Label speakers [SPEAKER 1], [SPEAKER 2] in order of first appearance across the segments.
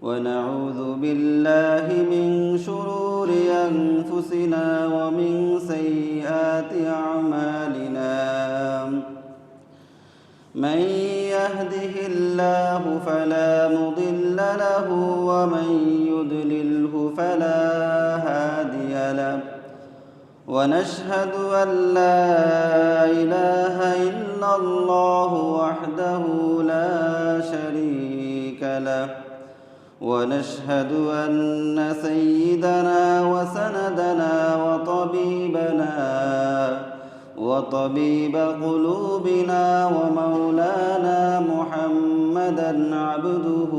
[SPEAKER 1] ونعوذ بالله من شرور أنفسنا ومن سيئات أعمالنا من يهده الله فلا مضل له ومن يضلله فلا هادي له ونشهد أن لا إله إلا الله وحده لا شريك له ونشهد أن سيدنا وسندنا وطبيب قلوبنا ومولانا محمدا عبده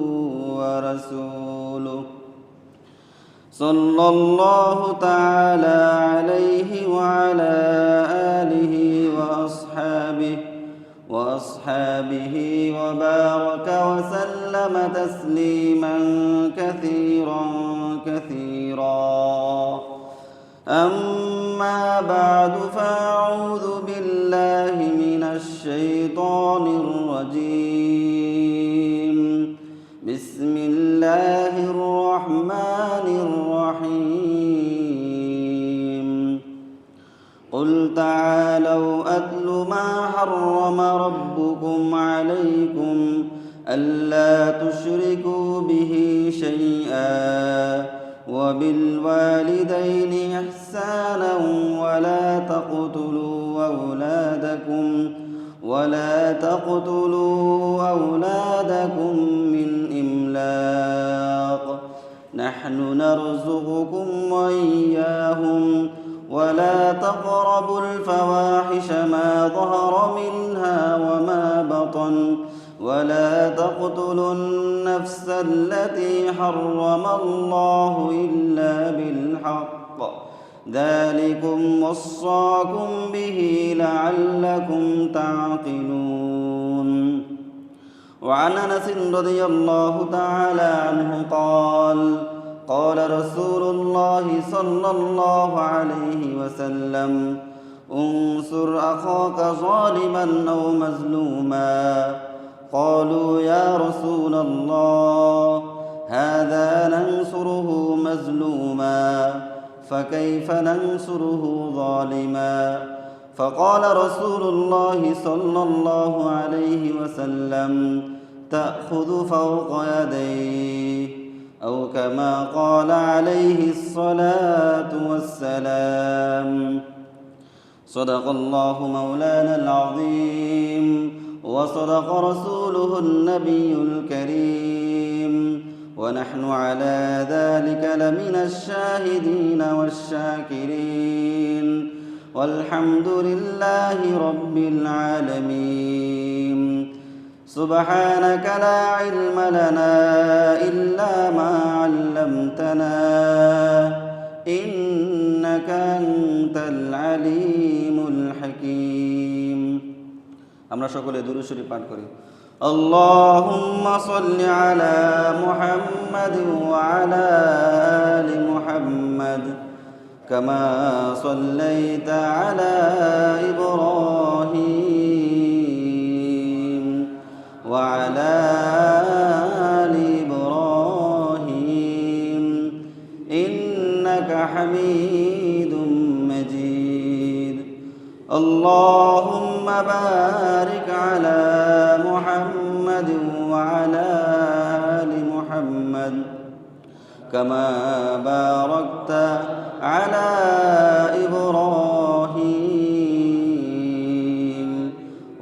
[SPEAKER 1] ورسوله صلى الله تعالى عليه وعلى آله وأصحابه وبارك وسلم تسليما كثيرا أما بعد فأعوذ بالله من الشيطان الرجيم بسم الله الرحمن الرحيم قل تعالوا أتل ما حرم ربكم عليكم ألا تشركوا به شيئا وبالوالدين إحسانا ولا تقتلوا أولادكم من إملاق نحن نرزقكم وإياهم ولا تقربوا الفواحش ما ظهر منها وما بطن ولا تقتلوا النفس التي حرم الله إلا بالحق ذلكم وصاكم به لعلكم تعقلون وعن أنس رضي الله تعالى عنه قال رسول الله صلى الله عليه وسلم انصر أخاك ظالما أو مظلوما قالوا يا رسول الله هذا ننصره مظلوما فكيف ننصره ظالما فقال رسول الله صلى الله عليه وسلم تأخذ فوق يديه أو كما قال عليه الصلاة والسلام صدق الله مولانا العظيم وصدق رسوله النبي الكريم ونحن على ذلك لمن الشاهدين والشاكرين والحمد لله رب العالمين سبحانك لا علم لنا إلا ما علمتنا إنك أنت العليم الحكيم আমরা সকলে দুরূদ শরীফ পাঠ করি اللهم صل على محمد وعلى آل محمد كما صليت على إبراهيم وعلى آل إبراهيم إنك حميد مجيد اللهم بارك على محمد وعلى آل محمد كما باركت على إبراهيم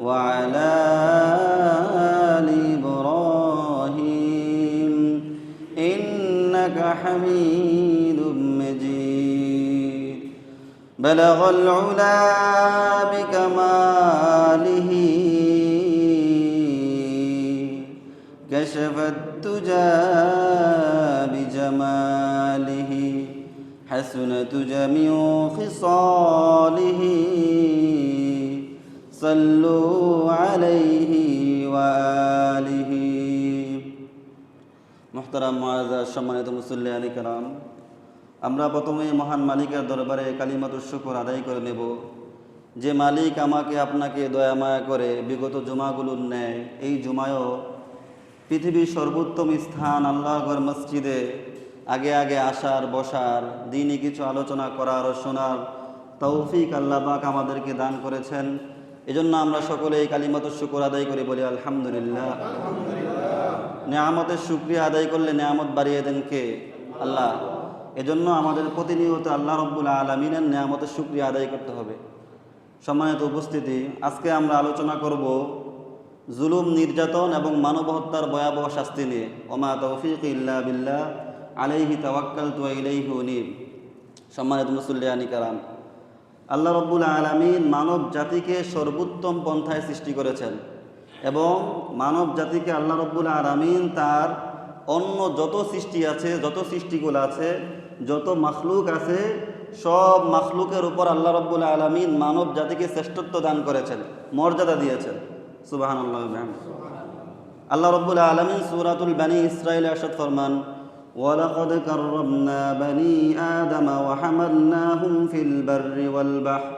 [SPEAKER 1] وعلى آل إبراهيم إنك حميد مجيد بلغ العلا بكماله كشف الدجى بجماله حسنت جميع خصاله صلوا عليه وآله محترم معزز সম্মানিত মুসল্লিয়ান কিরাম আমরা প্রথমে মহান মালিকের দরবারে কালিমাতুশ শুকর আদায় করে নেব যে মালিক আমাকে আপনাকে দয়া মায়া করে বিগত জুমাগুলোর ন্যায় এই জুমায়ও পৃথিবীর সর্বোত্তম স্থান আল্লাহর মসজিদে আগে আগে আসার, বসার, দিনই কিছু আলোচনা করার ও শোনার তৌফিক আল্লাহ পাক আমাদেরকে দান করেছেন। এজন্য আমরা সকলেই কালিমাতুশ শুকর আদায় করি, বলি আলহামদুলিল্লাহ। নেয়ামতের শুকরিয়া আদায় করলে নেয়ামত বাড়িয়ে দেন কে? আল্লাহ। এজন্য আমাদের প্রতিনিয়ত আল্লাহ রব্বুল আলামিনের নেয়ামতের শুকরিয়া আদায় করতে হবে। সম্মানিত উপস্থিতি, আজকে আমরা আলোচনা করব জুলুম, নির্যাতন এবং মানব হত্যার ভয়াবহ শাস্তি নিয়ে। ওমা তৌফিক ইল্লা বিল্লাহ আলাইহি তাওয়াক্কালতু ওয়া ইলাইহি উনীব। সম্মানিত মুসল্লিয়ানি কারাম, আল্লাহ রব্বুল আলামিন মানব জাতিকে সর্বোত্তম পন্থায় সৃষ্টি করেছেন এবং মানব জাতিকে আল্লাহ রব্বুল আলামিন তার অন্য যত সৃষ্টি আছে, যত সৃষ্টিগুলো আছে, যত মাখলুক আছে, সব মাখলুকের উপর আল্লাহ রব্বুল আলামিন মানব জাতিকে শ্রেষ্ঠত্ব দান করেছেন, মর্যাদা দিয়েছেন। সুবহানাল্লাহ। আল্লাহ রব্বুল আলামিন সূরাতুল বানী ইসরাঈলে ইরশাদ ফরমান, ওয়ালাকাদ কাররামনা বানী আদম ওয়া হামালনাহুম ফিল বাররি ওয়াল বাহর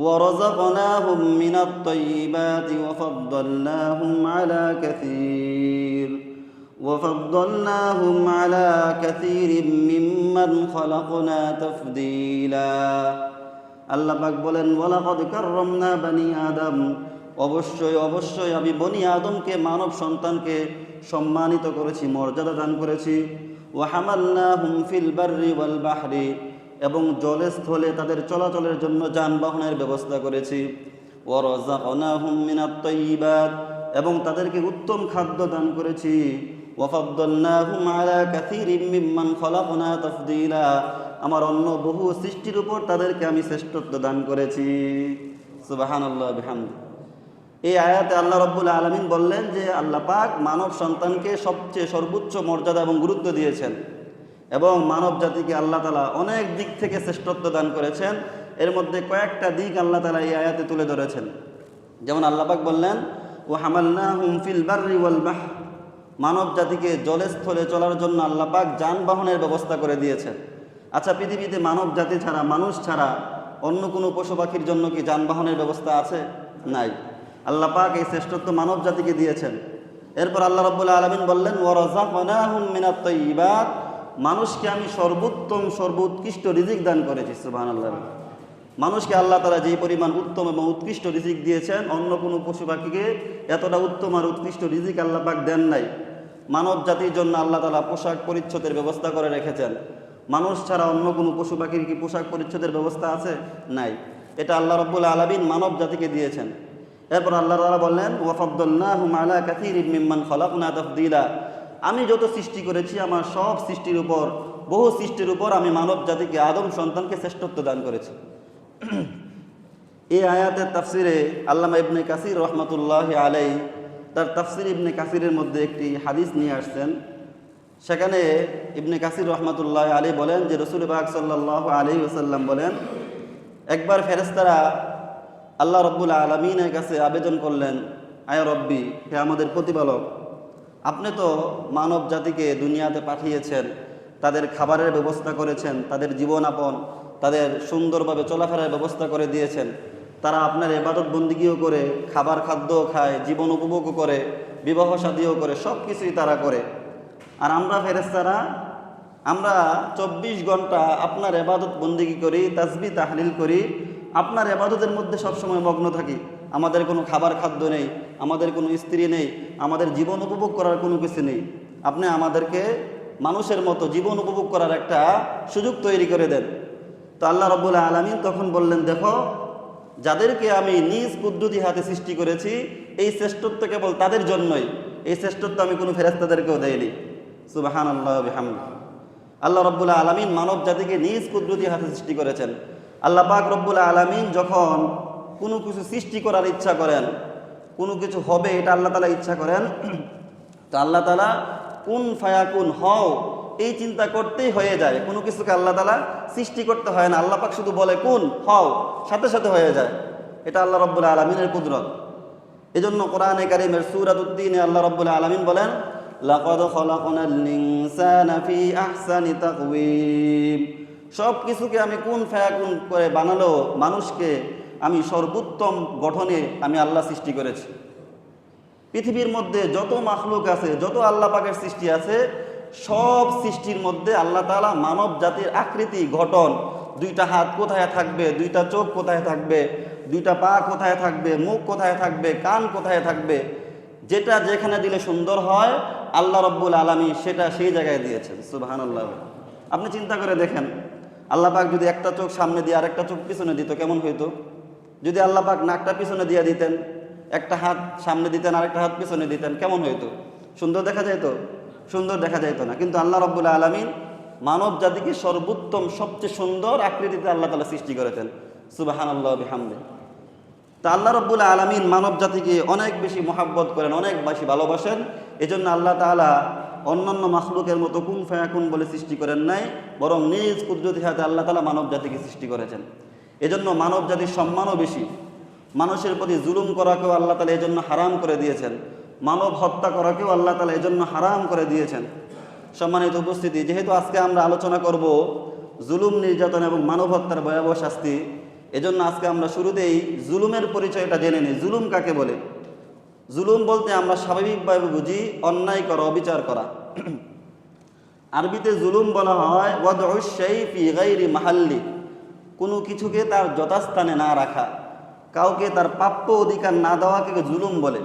[SPEAKER 1] ওয়া রাযাকনাহুম মিনাত তাইয়্যিবাতি ওয়া ফাদ্দালনাহুম আলা কাসীরিম মিম্মান খালাকনা তাফদীলা। আল্লাহ পাক বলেন, ওয়ালাকাদ কাররামনা বানী আদম, অবশ্যই অবশ্যই আমি বনি আদমকে, মানব সন্তানকে সম্মানিত করেছি, মর্যাদা দান করেছি। ওয়া হামালনাহুম ফিল বাররি ওয়াল বাহরি, এবং জলে স্থলে তাদের চলাচলের জন্য যানবাহনের ব্যবস্থা করেছি। ওয়া রাযাকনাহুম মিনাত তাইয়্যিবাত, এবং তাদেরকে উত্তম খাদ্য দান করেছি। ওয়া ফাদ্দালনাহুম আলা কাসীরিম মিম্মান খালাকনা তাফদীলা, আমার অন্য বহু সৃষ্টির উপর তাদেরকে আমি শ্রেষ্ঠত্ব দান করেছি। সুবহানাল্লাহ বিহামদি। এই আয়াতে আল্লাহ রব্বুল আলামিন বললেন যে আল্লাহ পাক মানব সন্তানকে সবচেয়ে সর্বোচ্চ মর্যাদা এবং গুরুত্ব দিয়েছেন এবং মানব জাতিকে আল্লাহ তাআলা অনেক দিক থেকে শ্রেষ্ঠত্ব দান করেছেন। এর মধ্যে কয়েকটা দিক আল্লাহ তাআলা এই আয়াতে তুলে ধরেছেন। যেমন আল্লাহ পাক বললেন, ওয়া হামালনাহুম ফিল বাররি ওয়াল বাহর, মানব জাতিকে জলে স্থলে চলার জন্য আল্লাহ পাক যানবাহনের ব্যবস্থা করে দিয়েছেন। আচ্ছা, পৃথিবীতে মানব জাতি ছাড়া, মানুষ ছাড়া অন্য কোনো পশু পাখির জন্য কি যানবাহনের ব্যবস্থা আছে? নাই। আল্লাহ পাক এই শ্রেষ্ঠত্ব মানব জাতিকে দিয়েছেন। এরপর আল্লাহ রাব্বুল আলামিন বললেন, ওয়া রাযাকনাহুম মিনাত তাইয়্যিবাত, মানুষকে আমি সর্বোত্তম, সর্বোৎকৃষ্ট রিজিক দান করেছি। সুবহানাল্লাহ। মানুষকে আল্লাহ তাআলা যেই পরিমাণ উত্তম এবং উৎকৃষ্ট রিজিক দিয়েছেন, অন্য কোনো পশু পাখিকে এতটা উত্তম আর উৎকৃষ্ট রিজিক আল্লাহ পাক দেন নাই। মানব জাতির জন্য আল্লাহ তাআলা পোশাক পরিচ্ছদের ব্যবস্থা করে রেখেছেন। মানুষ ছাড়া অন্য কোনো পশু পাখির কি পোশাক পরিচ্ছদের ব্যবস্থা আছে? নাই। এটা আল্লাহ রাব্বুল আলামিন মানব জাতিকে দিয়েছেন। এরপর আল্লাহ তাআলা বললেন, ওয়া ফাদ্দালনাহুম আলা কাসীরিম মিম্মান খালাকনা তাফদীলা, আমি যত সৃষ্টি করেছি আমার সব সৃষ্টির উপর, বহু সৃষ্টির উপর আমি মানব জাতিকে, আদম সন্তানকে শ্রেষ্ঠত্ব দান করেছি। এই আয়াতের তাফসিরে আল্লামা ইবনে কাসির রহমাতুল্লাহি আলাইহি তার তাফসির ইবনে কাসিরের মধ্যে একটি হাদিস নিয়ে আসছেন। সেখানে ইবনে কাসির রহমাতুল্লাহি আলাইহি বলেন যে রাসূল পাক সাল্লাল্লাহু আলাইহি ওয়াসাল্লাম বলেন, একবার ফেরেশতারা আল্লাহ রব্বুল আলামিনের কাছে আবেদন করলেন, আয় রব্বি, হে আমাদের প্রতিপালক, আপনি তো মানব জাতিকে দুনিয়াতে পাঠিয়েছেন, তাদের খাবারের ব্যবস্থা করেছেন, তাদের জীবনযাপন, তাদের সুন্দরভাবে চলাফেরার ব্যবস্থা করে দিয়েছেন। তারা আপনার ইবাদত বন্দিগিও করে, খাবার খাদ্যও খায়, জীবন উপভোগও করে, বিবাহ শাদীও করে, সব কিছুই তারা করে। আর আমরা ফেরেশতারা, আমরা 24 ঘন্টা আপনার ইবাদত বন্দিগি করি, তাসবিহ তাহলিল করি, আপনার ইবাদতের মধ্যে সবসময় মগ্ন থাকি। আমাদের কোনো খাবার খাদ্য নেই, আমাদের কোনো স্ত্রী নেই, আমাদের জীবন উপভোগ করার কোনো কিছু নেই। আপনি আমাদেরকে মানুষের মতো জীবন উপভোগ করার একটা সুযোগ তৈরি করে দেন। তো আল্লাহ রাব্বুল আলামিন তখন বললেন, দেখো, যাদেরকে আমি নিজ কুদরতি হাতে সৃষ্টি করেছি, এই শ্রেষ্ঠত্ব কেবল তাদের জন্যই। এই শ্রেষ্ঠত্ব আমি কোনো ফেরেশতাদেরকেও দেইনি। সুবহানাল্লাহ বিহামদি। আল্লাহ রাব্বুল আলামিন মানব জাতিকে নিজ কুদরতি হাতে সৃষ্টি করেছেন। আল্লাহ পাক রব্বুল আলামিন যখন কোনো কিছু সৃষ্টি করার ইচ্ছা করেন, কোনো কিছু হবে এটা আল্লাহ তাআলা ইচ্ছা করেন, তো আল্লাহ তাআলা কুন ফায়াকুন, হও, এই চিন্তা করতেই হয়ে যায়। কোনো কিছুকে আল্লাহ তাআলা সৃষ্টি করতে হয় না, আল্লাহ পাক শুধু বলে কুন, হও, সাথে সাথে হয়ে যায়। এটা আল্লাহ রাব্বুল আলামিনের কুদরত। এজন্য কোরআনে কারীমের সূরাতুত তিনে আল্লাহ রাব্বুল আলামিন বলেন, লাকাদ খালাকনাল ইনসানা ফি আহসানি তাকওয়িম, সব কিছুকে আমি কুন ফায়াকুন করে বানালো, মানুষকে আমি সর্বোত্তম গঠনে আমি আল্লাহ সৃষ্টি করেছি। পৃথিবীর মধ্যে যত মাখলুক আছে, যত আল্লাহ পাকের সৃষ্টি আছে, সব সৃষ্টির মধ্যে আল্লাহ তাআলা মানব জাতির আকৃতি, গঠন, দুইটা হাত কোথায় থাকবে, দুইটা চোখ কোথায় থাকবে, দুইটা পা কোথায় থাকবে, মুখ কোথায় থাকবে, কান কোথায় থাকবে, যেটা যেখানে দিলে সুন্দর হয় আল্লাহ রব্বুল আলামিন সেটা সেই জায়গায় দিয়েছেন। সুবহানাল্লাহ। আপনি চিন্তা করে দেখেন, আল্লাহ পাক যদি একটা চোখ সামনে দিয়ে আরেকটা চোখ পিছনে দিত কেমন হইতো? যদি আল্লাহ পাক নাকটা পিছনে দিয়ে দিতেন, একটা হাত সামনে দিতেন আরেকটা হাত পিছনে দিতেন, কেমন হইতো? সুন্দর দেখা যেত? সুন্দর দেখা যেত না। কিন্তু আল্লাহ রাব্বুল আলামিন মানব জাতিকে সর্বোত্তম সবচেয়ে সুন্দর আকৃতিতে আল্লাহ তাআলা সৃষ্টি করেছেন। সুবহানাল্লাহ বিহামদিহি। তা আল্লাহ রাব্বুল আলামিন মানব জাতিকে অনেক বেশি মহাব্বত করেন, অনেক বেশি ভালোবাসেন। এজন্য আল্লাহ তাআলা অন্যান্য মাখলুকের মতো কুন ফায়াকুন বলে সৃষ্টি করেন নাই, বরং নিজ কুদরতি হাতে আল্লাহ তাআলা মানব জাতিকে সৃষ্টি করেছেন। এজন্য মানব জাতির সম্মানও বেশি। মানুষের প্রতি জুলুম করাকেও আল্লাহ তাআলা এজন্য হারাম করে দিয়েছেন, মানব হত্যা করাকেও আল্লাহ তাআলা এজন্য হারাম করে দিয়েছেন। সম্মানিত উপস্থিতি, যেহেতু আজকে আমরা আলোচনা করব জুলুম, নির্যাতন এবং মানব হত্যার ভয়াবহ শাস্তি, এজন্য আজকে আমরা শুরুতেই জুলুমের পরিচয়টা জেনে নিই। জুলুম কাকে বলে? জুলুম বলতে আমরা স্বাভাবিকভাবে বুঝি অন্যায় করা, অবিচার করা। আরবিতে জুলুম বলা হয় ওয়াদউশ শাই ফি গায়রি মাহাল্লি, কোনো কিছুকে তার যথাস্থানে না রাখা, কাউকে তার প্রাপ্য অধিকার না দেওয়াকে জুলুম বলে।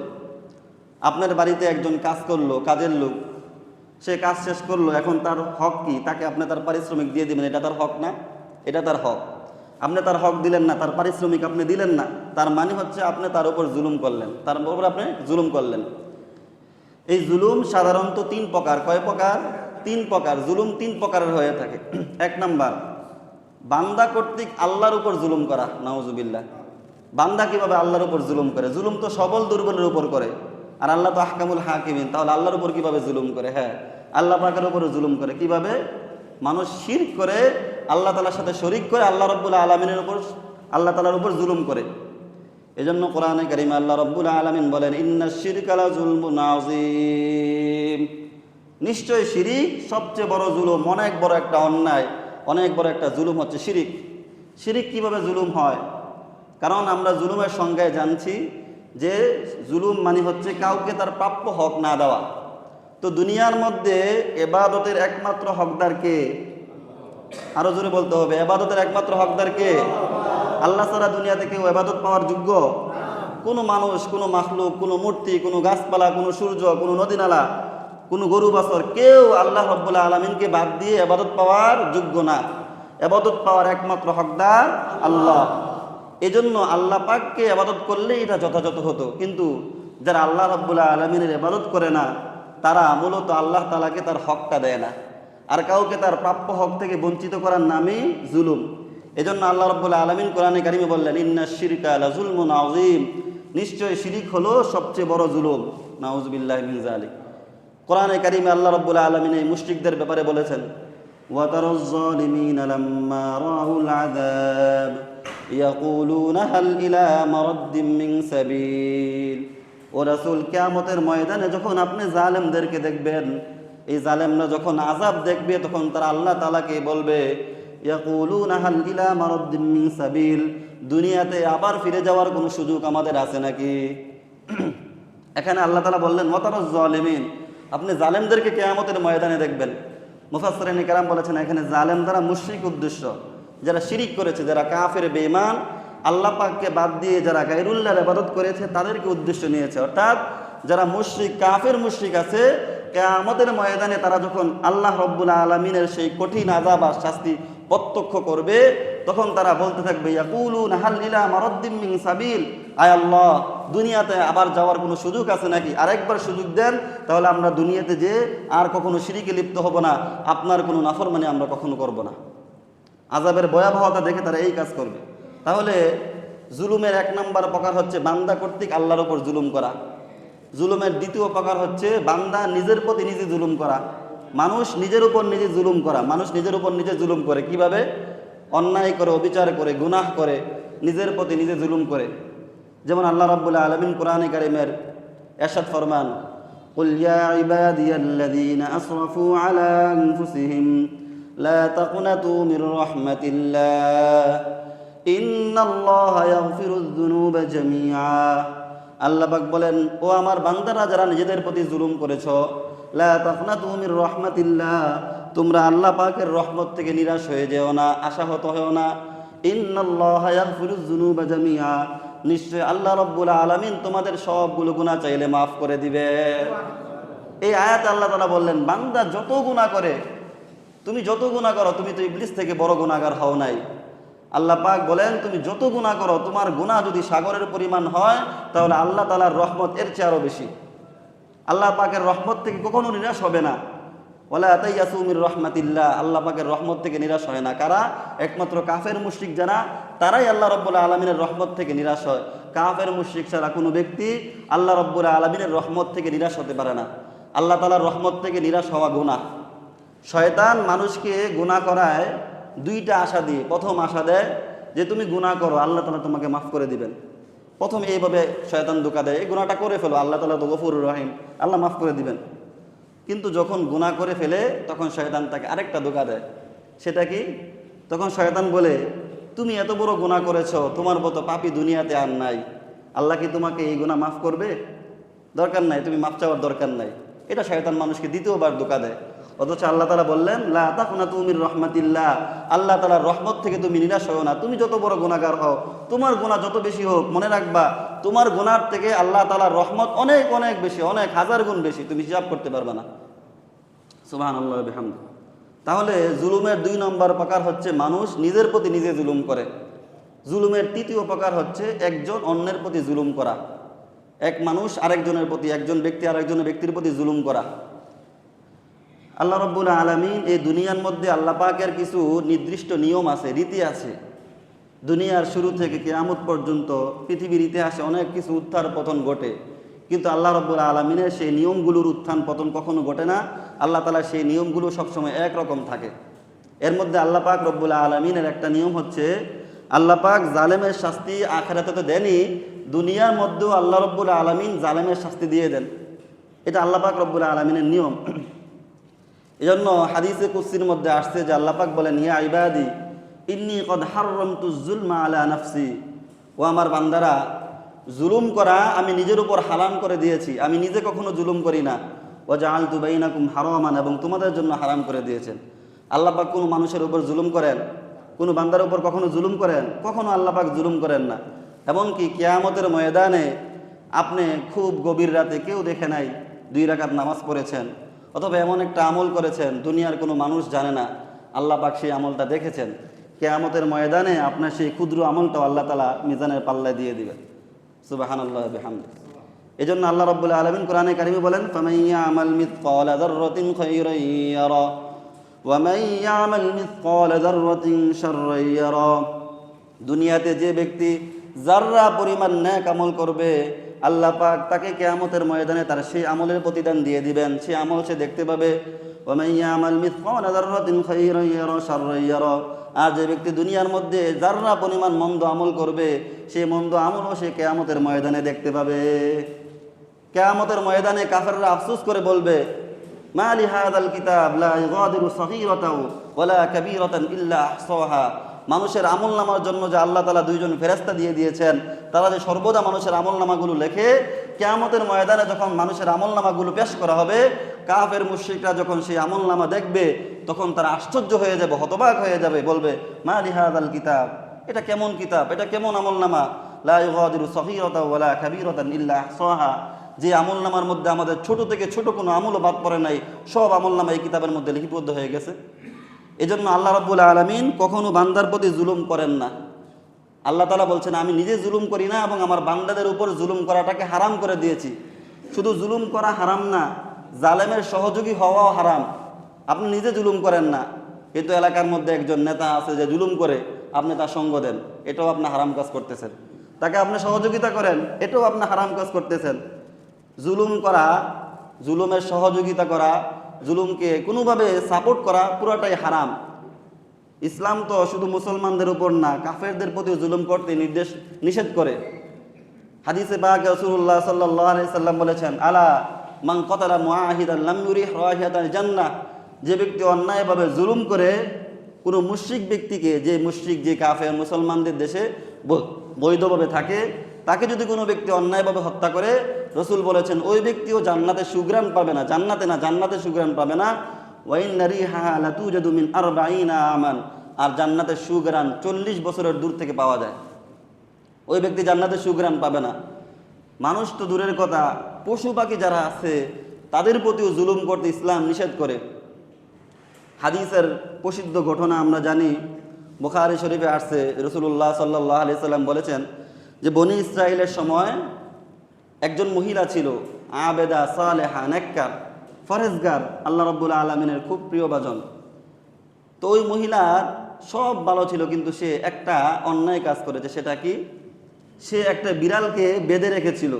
[SPEAKER 1] আপনার বাড়িতে একজন কাজ করলো, কাজের লোক, সে কাজ শেষ করলো, এখন তার হক কি? তাকে আপনি তার পারিশ্রমিক দিয়ে দিবেন, এটা তার হক না? এটা তার হক। আপনি তার হক দিলেন না, তার পারিশ্রমিক আপনি দিলেন না, তার মানে হচ্ছে আপনি তার উপর জুলুম করলেন, তার উপর আপনি জুলুম করলেন। এই জুলুম সাধারণত তিন প্রকার। কয় প্রকার? তিন প্রকার। জুলুম তিন প্রকারের হয়ে থাকে। এক নাম্বার, বান্দা কর্তৃক আল্লাহর উপর জুলুম করা। নাউজুবিল্লাহ। বান্দা কিভাবে আল্লাহর উপর জুলুম করে? জুলুম তো সবল দুর্বলের উপর করে, আর আল্লাহ তো আহকামুল হাকিমিন। তাহলে আল্লাহর উপর কিভাবে জুলুম করে? হ্যাঁ, আল্লাহ পাকের উপরে জুলুম করে। কিভাবে? মানুষ শিরক করে, আল্লাহ তাআলার সাথে শরীক করে আল্লাহ রাব্বুল আলামিনের উপর, আল্লাহ তাআলার উপর জুলুম করে। এজন্য কোরআনে কারিমে আল্লাহ রাব্বুল আলামিন বলেন ইন্নাশ শিরকা লাযুলমুন আযীম, নিশ্চয় শিরিক সবচেয়ে বড় জুলুম, অনেক বড় একটা অন্যায়, অনেক বড় একটা জুলুম হচ্ছে শিরিক। শিরিক কিভাবে জুলুম হয়? কারণ আমরা জুলুমের সংজ্ঞায় জানছি যে জুলুম মানে হচ্ছে কাউকে তার প্রাপ্য হক না দেওয়া। তো দুনিয়ার মধ্যে ইবাদতের একমাত্র হকদার কে? আরো জোরে বলতে হবে, ইবাদতের একমাত্র হকদার কে? আল্লাহ ছাড়া দুনিয়াতে কেউ ইবাদত পাওয়ার যোগ্য? কোনো মানুষ, কোনো মাখলুক, কোনো মূর্তি, কোনো গাছপালা, কোনো সূর্য, কোনো নদী নালা, কোনো গরু বাছর, কেউ আল্লাহ রাব্বুল আলামিনকে বাদ দিয়ে ইবাদত পাওয়ার যোগ্য না। ইবাদত পাওয়ার একমাত্র হকদার আল্লাহ। এজন্য আল্লাহ পাককে ইবাদত করলেই এটা যথাযথ হতো। কিন্তু যারা আল্লাহ রাব্বুল আলামিনের ইবাদত করে না, তারা মূলত আল্লাহ তাআলাকে তার হকটা দেয় না, আর কাউকে তার প্রাপ্য হক থেকে বঞ্চিত করার নামই জুলুম। এজন্য আল্লাহ রাব্বুল আলামিন কোরআনে কারিমে বললেন ইন্নাশ শিরকা লাযুলমুন আযীম, নিশ্চয় শিরিক হলো সবচেয়ে বড় জুলুম। নাউযুবিল্লাহি মিন যালিক। কোরআনে কারিমে আল্লাহ রাব্বুল আলামিন এই মুশরিকদের ব্যাপারে বলেছেন ওয়া তারাজ যালিমিনা লাম্মা রাউল আযাব ইয়াকুলুনা হাল ইলা মারাদ্দিম মিন সাবিল। ও রাসূল, কিয়ামতের ময়দানে যখন আপনি জালেমদেরকে দেখবেন, এই জালেমরা যখন আযাব দেখবে, তখন তারা আল্লাহ তাআলাকে বলবে ইয়াকুলুনা হাল ইলা মারাদ্দিম মিন সাবিল, দুনিয়াতে আবার ফিরে যাওয়ার কোনো সুযোগ আমাদের আছে নাকি? এখানে আল্লাহ তাআলা বললেন ওয়া তারাজ যালিমিন, আপনি জালেমদেরকে কিয়ামতের ময়দানে দেখবেন। মুফাসসিরিন কিরাম বলেছেন এখানে জালেম দ্বারা মুশরিক উদ্দেশ্য, যারা শিরিক করেছে, যারা কাফের বেঈমান, আল্লাহ পাককে বাদ দিয়ে যারা গায়রুল্লাহর ইবাদত করেছে তাদেরকে উদ্দেশ্য নিয়েছে। অর্থাৎ যারা মুশরিক, কাফের মুশরিক আছে, কিয়ামতের ময়দানে তারা যখন আল্লাহ রাব্বুল আলামিনের সেই কঠিন আযাব আর শাস্তি প্রত্যক্ষ করবে, তখন তারা বলতে থাকবে ইয়াকুলুনা হাল ইলা মারাদ্দিম মিন সাবিল, আয় আল্লাহ, দুনিয়াতে আবার যাওয়ার কোনো সুযোগ আছে নাকি? আরেকবার সুযোগ দেন, তাহলে আমরা দুনিয়াতে যে আর কখনো শিরিকে লিপ্ত হব না, আপনার কোনো নাফরমানি আমরা কখনো করব না। আযাবের ভয়াবহতা দেখে তারা এই কাজ করবে। তাহলে জুলুমের এক নাম্বার প্রকার হচ্ছে বান্দা কর্তৃক আল্লাহর উপর জুলুম করা। জুলুমের দ্বিতীয় প্রকার হচ্ছে বান্দা নিজের প্রতি নিজে জুলুম করা। মানুষ নিজের উপর নিজে জুলুম করা। মানুষ নিজের উপর নিজে জুলুম করে কিভাবে? অন্যায় করে, অবিচার করে, গুনাহ করে, নিজের প্রতি নিজে জুলুম করে। যেমন আল্লাহ রাব্বুল আলামিন কোরআনে কারিমের ইরশাদ ফরমান কুল ইয়া ইবাদিয়াল্লাযীনা আসরাফু আলা আনফুসিহিম লা তাকনাতু মির রাহমাতিল্লাহ ইন্নাল্লাহা ইয়াগফিরুয যুনুবা জামিআ আল্লাহ পাক বলেন, ও আমার বান্দারা যারা নিজেদের প্রতি জুলুম করেছ, লা তাকনাতু মির রাহমাতিল্লাহ, তোমরা আল্লাহ পাকের রহমত থেকে নিরাশ হয়ে যেও না, আশাহত হও না। ইন্নাল্লাহা ইয়াগফিরুয যুনুবা জামিআ, নিশ্চয় আল্লাহ রাব্বুল আলামিন তোমাদের সবগুলো গুনাহ চাইলে মাফ করে দিবে। এই আয়াতে আল্লাহ তাআলা বললেন, বান্দা যত গুনাহ করে, তুমি যত গুনাহ করো, তুমি তো ইবলিস থেকে বড় গুনাহগার হও নাই। আল্লাহ পাক বলেন, তুমি যত গুনাহ করো, তোমার গুনাহ যদি সাগরের পরিমাণ হয়, তাহলে আল্লাহ তাআলার রহমত এর চেয়ে আরও বেশি। আল্লাহ পাকের রহমত থেকে কখনো নিরাশ হবে না। ওয়ালা তাইয়াসু মির রাহমাতিল্লাহ, আল্লাহ পাকের রহমত থেকে নিরাশ হয় না। কারা? একমাত্র কাফের মুশরিক যারা, তারাই আল্লাহ রাব্বুল আলামিনের রহমত থেকে নিরাশ হয়। কাফের মুশরিক ছাড়া কোনো ব্যক্তি আল্লাহ রাব্বুল আলামিনের রহমত থেকে নিরাশ হতে পারে না। আল্লাহ তাআলার রহমত থেকে নিরাশ হওয়া গুনাহ। শয়তান মানুষকে গুনাহ করায় দুইটা আশা দিয়ে। প্রথম আশা দেয় যে তুমি গুনাহ করো, আল্লাহ তাআলা তোমাকে মাফ করে দিবেন। প্রথমে এইভাবে শয়তান ধোঁকা দেয়, এই গুনাহটা করে ফেলো, আল্লাহ তাআলা তো গফুরুর রহিম, আল্লাহ মাফ করে দিবেন। কিন্তু যখন গুনাহ করে ফেলে, তখন শয়তান তাকে আরেকটা ধোঁকা দেয়। সেটা কি? তখন শয়তান বলে, তুমি এত বড় গুনাহ করেছো, তোমার মতো পাপী দুনিয়াতে আর নাই, আল্লাহ কি তোমাকে এই গুনাহ মাফ করবে? দরকার নাই, তুমি মাফ চাওয়ার দরকার নাই। এটা শয়তান মানুষকে দ্বিতীয়বার ধোঁকা দেয়। অথচ আল্লাহ তাআলা বললেন, লা তাকনাতু মির রাহমাতিল্লাহ, আল্লাহ তাআলার রহমত থেকে তুমি নিরাশ হও না। তুমি যত বড় গুনাহগার হও, তোমার গুনাহ যত বেশি হোক, মনে রাখবা তোমার গুনার থেকে আল্লাহ তাআলার রহমত অনেক অনেক বেশি, অনেক হাজার গুণ বেশি, তুমি হিসাব করতে পারবে না। সুবহানাল্লাহ ওয়া বিহামদি। তাহলে জুলুমের 2 নম্বর প্রকার হচ্ছে মানুষ নিজের প্রতি নিজে জুলুম করে। জুলুমের 3য় প্রকার হচ্ছে একজন অন্যের প্রতি জুলুম করা। এক মানুষ আরেকজনের প্রতি, একজন ব্যক্তি আরেকজনের ব্যক্তির প্রতি জুলুম করা। আল্লাহ রাব্বুল আলামিন এই দুনিয়ার মধ্যে আল্লাহ পাকের কিছু নির্দিষ্ট নিয়ম আছে, রীতি আছে। দুনিয়ার শুরু থেকে কিয়ামত পর্যন্ত পৃথিবীর ইতিহাসে অনেক কিছু উত্থান পতন ঘটে, কিন্তু আল্লাহ রাব্বুল আলামিনের সেই নিয়মগুলোর উত্থান পতন কখনো ঘটে না। আল্লাহ তাআলা সেই নিয়মগুলো সবসময় একরকম থাকে। এর মধ্যে আল্লাহ পাক রব্বুল আলামিনের একটা নিয়ম হচ্ছে, আল্লাহ পাক জালেমের শাস্তি আখিরাতে তো দেনই, দুনিয়ার মধ্যেও আল্লাহ রাব্বুল আলামিন জালেমের শাস্তি দিয়ে দেন। এটা আল্লাহ পাক রব্বুল আলামিনের নিয়ম। এজন্য হাদিসে কুদসির মধ্যে আসছে যে আল্লাহ পাক বলেন, ইয়া ইবাদি ইন্নী কদ হাররামতুজ যুলমা আলা নাফসি, ও আমার বান্দারা, জুলুম করা আমি নিজের উপর হারাম করে দিয়েছি, আমি নিজে কখনো জুলুম করি না। ওয়া জাআলতু বাইনাকুম হারামান, এবং তোমাদের জন্য হারাম করে দিয়েছেন। আল্লাহ পাক কোনো মানুষের উপর জুলুম করেন? কোনো বান্দার উপর কখনো জুলুম করেন? কখনো আল্লাহ পাক জুলুম করেন না। এমনকি কিয়ামতের ময়দানে আপনি খুব গভীর রাতে, কেউ দেখে নাই, 2 রাকাত নামাজ পড়েছেন, অথবা এমন একটা আমল করেছেন দুনিয়ার কোনো মানুষ জানে না, আল্লাহ পাক সেই আমলটা দেখেছেন। কিয়ামতের ময়দানে আপনার সেই ক্ষুদ্র আমলটাও আল্লাহ তাআলা মিজানের পাল্লায় দিয়ে দিবেন। সুবহানাল্লাহ ওয়া বিহামদিহি। এজন্য আল্লাহ রাব্বুল আলামিন কোরআনে কারিমে বলেন, ফামান ইয়ামাল মিসকালা যাররাতিন খায়রান ইয়ারা ওয়া মান ইয়ামাল মিসকালা যাররাতিন শাররান ইয়ারা। দুনিয়াতে যে ব্যক্তি যাররা পরিমাণ নেক আমল করবে, আল্লাহ পাক তাকে কিয়ামতের ময়দানে তার সেই আমলের প্রতিদান দিয়ে দিবেন, সেই আমল সে দেখতে পাবে। ওয়া মান ইয়ামাল মিসকালা যাররাতিন খায়রান ইয়ারা শাররান ইয়ারা। আর যে ব্যক্তি দুনিয়ার মধ্যে যাররা পরিমাণ মন্দ আমল করবে, সেই মন্দ আমলও সে কিয়ামতের ময়দানে দেখতে পাবে। কিয়ামতের ময়দানে কাফেররা আফসোস করে বলবে, মা লি হাযাল কিতাব লা ইগাদিরু সগীরাতাও ওয়ালা কাবীরাতান ইল্লা আহসাহা। মানুষের আমলনামার জন্য যে আল্লাহ তাআলা 2 জন ফেরেশতা দিয়ে দিয়েছেন, তারা যে সর্বদা মানুষের আমলনামাগুলো লেখে, কিয়ামতের ময়দানে যখন মানুষের আমলনামাগুলো পেশ করা হবে, কাফের মুশরিকরা যখন সেই আমলনামা দেখবে, তখন তারা আশ্চর্য হয়ে যাবে, হতবাক হয়ে যাবে, বলবে, মা লি হাযাল কিতাব, এটা কেমন কিতাব, এটা কেমন আমলনামা, লা ইগাদিরু সগীরাতাও ওয়ালা কাবীরাতান ইল্লা আহসাহা। যে আমলনামার মধ্যে আমাদের ছোট থেকে ছোট কোনো আমলও বাদ পড়ে নাই, সব আমলনামা এই কিতাবের মধ্যে লিপিবদ্ধ হয়ে গেছে। এজন্য আল্লাহ রাব্বুল আলামিন কখনো বান্দার প্রতি জুলুম করেন না। আল্লাহ তাআলা বলছেন, আমি নিজে জুলুম করি না এবং আমার বান্দাদের উপর জুলুম করাটাকে হারাম করে দিয়েছি। শুধু জুলুম করা হারাম না, জালেমের সহযোগী হওয়াও হারাম। আপনি নিজে জুলুম করেন না, কিন্তু এলাকার মধ্যে একজন নেতা আছে যে জুলুম করে, আপনি তার সঙ্গ দেন, এটাও আপনি হারাম কাজ করতেছেন। তাকে আপনি সহযোগিতা করেন, এটাও আপনি হারাম কাজ করতেছেন। জুলুম করা, জুলুমের সহযোগিতা করা, জুলুমকে কোনোভাবে সাপোর্ট করা পুরোটাই হারাম। ইসলাম তো শুধু মুসলমানদের উপর না, কাফেরদের প্রতি জুলুম করতে নিষেধ করে। হাদিসে পাক রাসূলুল্লাহ সাল্লাল্লাহু আলাইহি সাল্লাম বলেছেন, আলা মান কাতালা মুআহিদান লাম ইউরিহ রাহিয়াতাল জান্নাহ। যে ব্যক্তি অন্যায়ভাবে জুলুম করে কোনো মুশরিক ব্যক্তিকে, যে মুশরিক, যে কাফের মুসলমানদের দেশে বৈধভাবে থাকে, তাকে যদি কোনো ব্যক্তি অন্যায়ভাবে হত্যা করে, রসুল বলেছেন ওই ব্যক্তিও জান্নাতে সুগ্রাণ পাবে না, জান্নাতে সুগ্রাণ পাবে না। ওয়াইন্না রিহাহা লাতুজাদু মিন 40 আমান, আর জান্নাতের সুগ্রাণ 40 বছরের দূর থেকে পাওয়া যায়। ওই ব্যক্তি জান্নাতে সুগ্রাণ পাবে না। মানুষ তো দূরের কথা, পশু পাখি যারা আছে তাদের প্রতিও জুলুম করতে ইসলাম নিষেধ করে। হাদিসের প্রসিদ্ধ ঘটনা আমরা জানি, বুখারী শরীফে আসছে, রাসূলুল্লাহ সাল্লাল্লাহু আলাইহি সাল্লাম বলেছেন যে বনি ইসরাইলের সময় একজন মহিলা ছিল, আবেদা সালেহা নেককার ফরেজগার, আল্লাহ রাব্বুল আলামিনের খুব প্রিয়ভাজন। তো ওই মহিলার সব ভালো ছিল, কিন্তু সে একটা অন্যায় কাজ করেছে। সেটা কি? সে একটা বিড়ালকে বেঁধে রেখেছিল।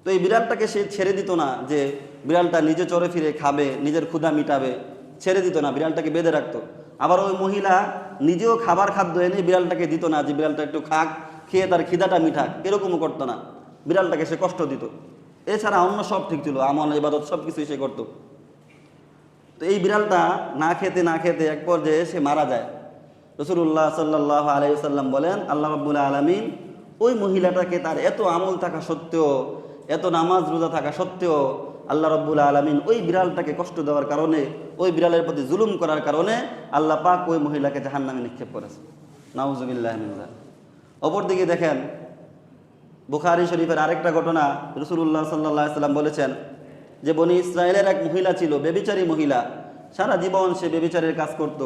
[SPEAKER 1] তো এই বিড়ালটাকে সে ছেড়ে দিত না, যে বিড়ালটা নিজে চরে ফিরে খাবে, নিজের ক্ষুধা মিটাবে, ছেড়ে দিত না, বিড়ালটাকে বেঁধে রাখতো। আবার ওই মহিলা নিজেও খাবার খাদ্য এনে বিড়ালটাকে দিত না, যে বিড়ালটা একটু খাক, খেয়ে তার খিদাটা মিঠাক, এরকমও করতো না, বিড়ালটাকে সে কষ্ট দিত। এছাড়া অন্য সব ঠিক ছিল, আমল ইবাদত সব কিছুই সে করতো। তো এই বিড়ালটা না খেতে এক পর্যায়ে সে মারা যায়। রাসূলুল্লাহ সাল্লাল্লাহু আলাইহি ওয়াসাল্লাম বলেন, আল্লাহ রাব্বুল আলামিন ওই মহিলাটাকে তার এত আমল থাকা সত্ত্বেও, এত নামাজ রোজা থাকা সত্ত্বেও, আল্লাহ রাব্বুল আলামিন ওই বিড়ালটাকে কষ্ট দেওয়ার কারণে, ওই বিড়ালের প্রতি জুলুম করার কারণে আল্লাহ পাক ওই মহিলাকে জাহান্নামে নিক্ষেপ করেছে। নাউযুবিল্লাহি মিন যালিক। অপরদিকে দেখেন, বুখারী শরীফের আরেকটা ঘটনা, রাসূলুল্লাহ সাল্লাল্লাহু আলাইহি ওয়াসাল্লাম বলেছেন যে বনি ইসরায়েলের এক মহিলা ছিল, ব্যভিচারী মহিলা। সারা জীবন সে ব্যভিচারের কাজ করত,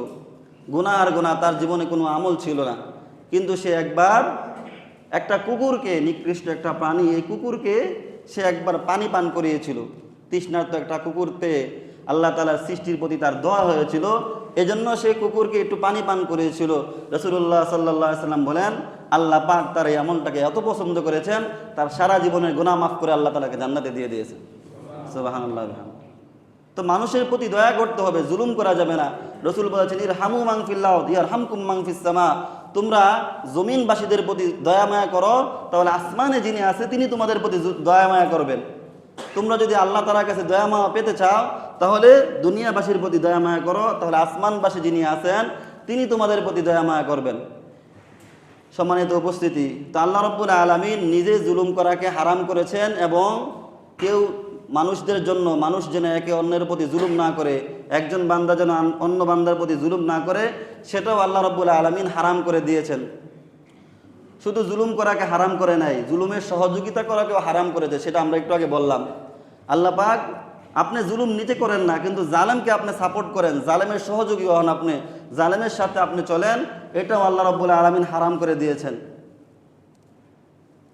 [SPEAKER 1] গুনাহ আর গুনাহ, তার জীবনে কোনো আমল ছিল না। কিন্তু সে একবার একটা কুকুরকে, নিকৃষ্ট একটা প্রাণী, এই কুকুরকে সে একবার পানি পান করিয়েছিল। তৃষ্ণার্ত একটা কুকুরতে আল্লাহ তাআলার সৃষ্টির প্রতি তার দোয়া হয়েছিল, এজন্য সে কুকুরকে একটু পানি পান করিয়েছিল। রাসূলুল্লাহ সাল্লাল্লাহু আলাইহি ওয়াসাল্লাম বলেন, আল্লাহ পাক তার এই আমলটাকে এত পছন্দ করেছেন, তার সারা জীবনের গুনাহ মাফ করে আল্লাহ তাআলাকে জান্নাতে দিয়ে দিয়েছে। সুবহানাল্লাহ। তো মানুষের প্রতি দয়া করতে হবে, জুলুম করা যাবে না। রাসূল বলেছেন, ইরহামু মান ফিল আরদ ইয়ারহামকুম মান ফিস সামা, তোমরা জমিনবাসীদের প্রতি দয়া মায়া করো, তাহলে আসমানে যিনি আছে তিনি তোমাদের প্রতি দয়া মায়া করবেন। তোমরা যদি আল্লাহ তাআলার কাছে দয়া মায়া পেতে চাও, তাহলে দুনিয়াবাসীর প্রতি দয়া মায়া করো, তাহলে আসমানবাসী যিনি আছেন তিনি তোমাদের প্রতি দয়া মায়া করবেন। সম্মানিত উপস্থিতি, তো আল্লাহ রাব্বুল আলামিন নিজে জুলুম করাকে হারাম করেছেন, এবং কেউ মানুষদের জন্য, মানুষ যেন একে অন্যের প্রতি জুলুম না করে, একজন বান্দা যেন অন্য বান্দার প্রতি জুলুম না করে, সেটাও আল্লাহ রাব্বুল আলামিন হারাম করে দিয়েছেন। শুধু জুলুম করাকে হারাম করে নাই, জুলুমের সহযোগিতা করাকেও হারাম করেছে, সেটা আমরা একটু আগে বললাম। আল্লাহ পাক, আপনি জুলুম নিজে করেন না, কিন্তু জালেমকে আপনি সাপোর্ট করেন, জালেমের সহযোগী হন, আপনি জালেমের সাথে আপনি চলেন, এটাও আল্লাহ রাব্বুল আলামিন হারাম করে দিয়েছেন।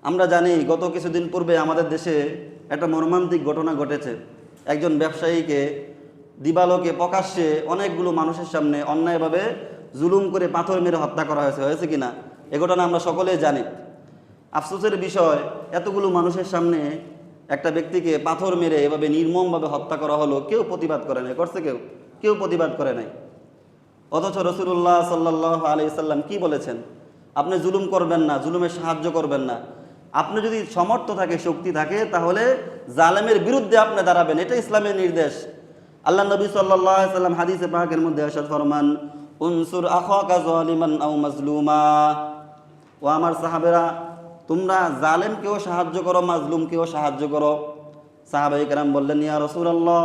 [SPEAKER 1] আমরা জানি গত কিছুদিন পূর্বে আমাদের দেশে একটা মর্মান্তিক ঘটনা ঘটেছে। একজন ব্যবসায়ীকে দিবালোকে প্রকাশ্যে অনেকগুলো মানুষের সামনে অন্যায়ভাবে জুলুম করে পাথর মেরে হত্যা করা হয়েছে কিনা এ ঘটনা আমরা সকলেই জানি। আফসোসের বিষয়, এতগুলো মানুষের সামনে একটা ব্যক্তিকে পাথর মেরে এভাবে নির্মমভাবে হত্যা করা হলো, কেউ প্রতিবাদ করে নাই। করছে কেউ প্রতিবাদ করে নাই। অথচ রাসূলুল্লাহ সাল্লাল্লাহু আলাইহি সাল্লাম কি বলেছেন? আপনি জুলুম করবেন না, জুলুমের সাহায্য করবেন না। আপনি যদি সামর্থ্য থাকে, শক্তি থাকে, তাহলে জালেমের বিরুদ্ধে আপনি দাঁড়াবেন, এটা ইসলামের নির্দেশ। আল্লাহ নবী সাল্লাল্লাহু আলাইহি সাল্লাম হাদিসে পাকের মধ্যে ইরশাদ ফরমান, উনসুর আখাকা যালিমান আও মাজলুমা। ও আমার সাহাবেরা, তোমরা জালেমকেও সাহায্য করো, মাজলুমকেও সাহায্য করো। সাহাবায়ে কেরাম বললেন, ইয়া রাসূলুল্লাহ,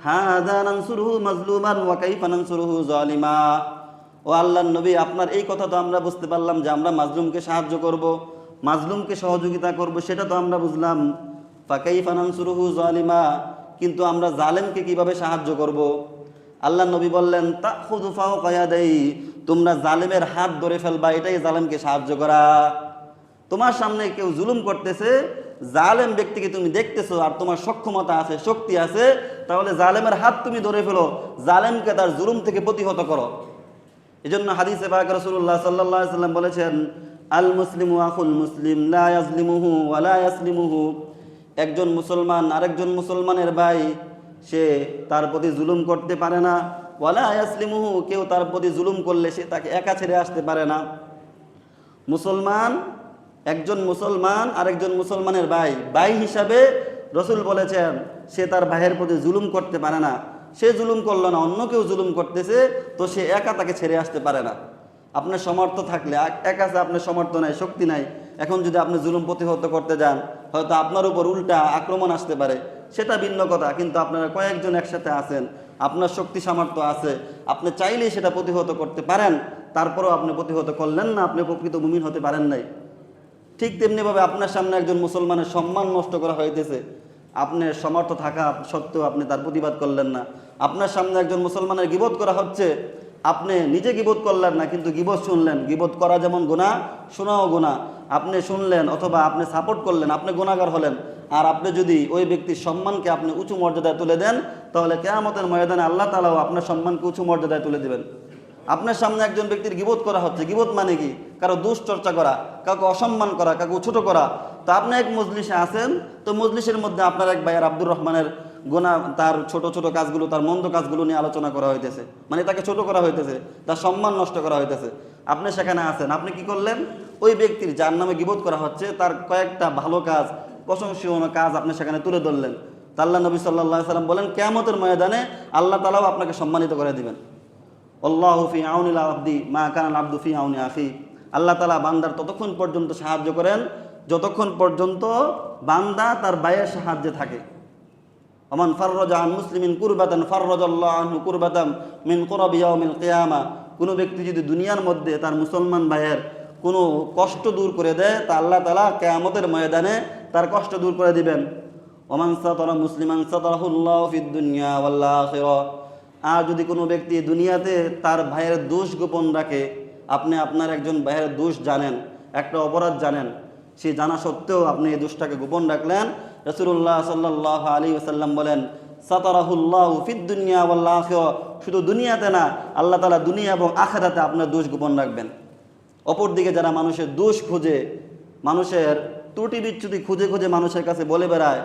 [SPEAKER 1] হাযা নানসুরহু মাজলুমান ওয়া কাইফা নানসুরহু যালিমা। ও আল্লাহর নবী, আপনার এই কথা তো আমরা বুঝতে পারলাম যে আমরা মাজলুমকে সাহায্য করব, মাজলুমকে সহযোগিতা করব, সেটা তো আমরা বুঝলাম। ফাকাইফা নানসুরহু যালিমা, কিন্তু আমরা জালেমকে কিভাবে সাহায্য করব? আল্লাহ নবী বললেন, তাখুযু ফাওকা ইয়াদাই, তোমরা জালেমের হাত ধরে ফেলবা, এটাই জালেমকে সাহায্য করা। তোমার সামনে কেউ জুলুম করতেছে, জালেম ব্যক্তিকে তুমি দেখতেছো, আর তোমার সক্ষমতা আছে, শক্তি আছে, তাহলে জালেমের হাত তুমি ধরে ফেলো, জালেমকে তার জুলুম থেকে প্রতিহত করো। এজন্য হাদিসে পাক রাসূলুল্লাহ সাল্লাল্লাহু আলাইহি সাল্লাম বলেছেন, আল মুসলিমু আখুল মুসলিম লা ইয়াজলিমুহু ওয়া লা ইয়াসলিমুহু। একজন মুসলমান আরেকজন মুসলমানের ভাই, সে তার প্রতি জুলুম করতে পারে না। ওয়া লা ইয়াসলিমুহু, কেউ তার প্রতি জুলুম করলে সে তাকে একা ছেড়ে আসতে পারে না। মুসলমান, একজন মুসলমান আরেকজন মুসলমানের ভাই হিসাবে রাসূল বলেছেন, সে তার ভাইয়ের প্রতি জুলুম করতে পারে না। সে জুলুম করলো না, অন্য কেউ জুলুম করতেছে, তো সে একা তাকে ছেড়ে আসতে পারে না। আপনার সমর্থ থাকলে, একা আছে আপনার সমর্থ নাই, শক্তি নাই, এখন যদি আপনি জুলুম প্রতিহত করতে যান, হয়তো আপনার উপর উল্টা আক্রমণ আসতে পারে, সেটা ভিন্ন কথা। কিন্তু আপনারা কয়েকজন একসাথে আছেন, আপনার শক্তি সামর্থ্য আছে, আপনি চাইলেই সেটা প্রতিহত করতে পারেন, তারপরেও আপনি প্রতিহত করলেন না, আপনি প্রকৃত মুমিন হতে পারেন নাই। ঠিক তেমনিভাবে আপনার সামনে একজন মুসলমানের সম্মান নষ্ট করা হইতেছে, আপনার সামর্থ্য থাকা সত্ত্বেও আপনি তার প্রতিবাদ করলেন না। আপনার সামনে একজন মুসলমানের গীবত করা হচ্ছে, আপনি নিজে গীবত করলেন না, কিন্তু গীবত শুনলেন। গীবত করা যেমন গুনাহ, শোনাও গুনাহ। আপনি শুনলেন অথবা আপনি সাপোর্ট করলেন, আপনি গুনাহগার হলেন। আর আপনি যদি ওই ব্যক্তির সম্মানকে আপনি উঁচু মর্যাদায় তুলে দেন, তাহলে কিয়ামতের ময়দানে আল্লাহ তাআলাও আপনার সম্মানকে উঁচু মর্যাদায় তুলে দেবেন। আপনার সামনে একজন ব্যক্তির গীবত করা হচ্ছে, গীবত মানে কি? কারো দুশ্চর্চা করা, কাউকে অসম্মান করা, কাউকে ছোট করা। তো আপনি এক মজলিসে আছেন, তো মজলিসের মধ্যে আপনার এক ভাইয়ের আব্দুর রহমানের গুনাহ, তার ছোট ছোট কাজগুলো, তার মন্দ কাজগুলো নিয়ে আলোচনা করা হইতেছে, মানে তাকে ছোট করা হইতেছে, তার সম্মান নষ্ট করা হইতেছে। আপনি সেখানে আছেন, আপনি কি করলেন? ওই ব্যক্তির যার নামে গীবত করা হচ্ছে তার কয়েকটা ভালো কাজ, প্রশংসনীয় কাজ আপনি সেখানে তুলে ধরলেন। তা আল্লাহ নবী সাল্লাল্লাহু আলাইহি সাল্লাম বলেন, কিয়ামতের ময়দানে আল্লাহ তাআলাও আপনাকে সম্মানিত করে দিবেন। আল্লাহু ফি আউনিল আবদি মা কানাল আবদু ফি আউনি আখি। আল্লাহ তাআলা বান্দার ততক্ষণ পর্যন্ত সাহায্য করেন যতক্ষণ পর্যন্ত বান্দা তার ভাইয়ের সাহায্যে থাকে। ওমান ফাররাজা আন মুসলিমিন কুরবাতান ফাররাজাল্লাহু আনহু কুরবাতাম মিন কুরাবি ইয়াউমিল কিয়ামা। কোনো ব্যক্তি যদি দুনিয়ার মধ্যে তার মুসলমান ভাইয়ের কোনো কষ্ট দূর করে দেয়, তা আল্লাহ তাআলা কিয়ামতের ময়দানে তার কষ্ট দূর করে দিবেন। ওমান সাতারা মুসলিমান সাতারাহুল্লাহু ফিদ দুনিয়া ওয়াল আখিরা। আর যদি কোনো ব্যক্তি দুনিয়াতে তার ভাইয়ের দোষ গোপন রাখে, আপনি আপনার একজন ভাইয়ের দোষ জানেন, একটা অপরাধ জানেন, সে জানা সত্ত্বেও আপনি এই দোষটাকে গোপন রাখলেন, রাসূলুল্লাহ সাল্লাল্লাহু আলাইহি ওয়াসাল্লাম বলেন, সাতারাহুল্লাহু ফিদ দুনিয়া ওয়াল আখিরা। শুধু দুনিয়াতে না, আল্লাহ তাআলা দুনিয়া এবং আখিরাতে আপনার দোষ গোপন রাখবেন। অপরদিকে যারা মানুষের দোষ খুঁজে, মানুষের ত্রুটি বিচ্যুতি খুঁজে খুঁজে মানুষের কাছে বলে বেড়ায়,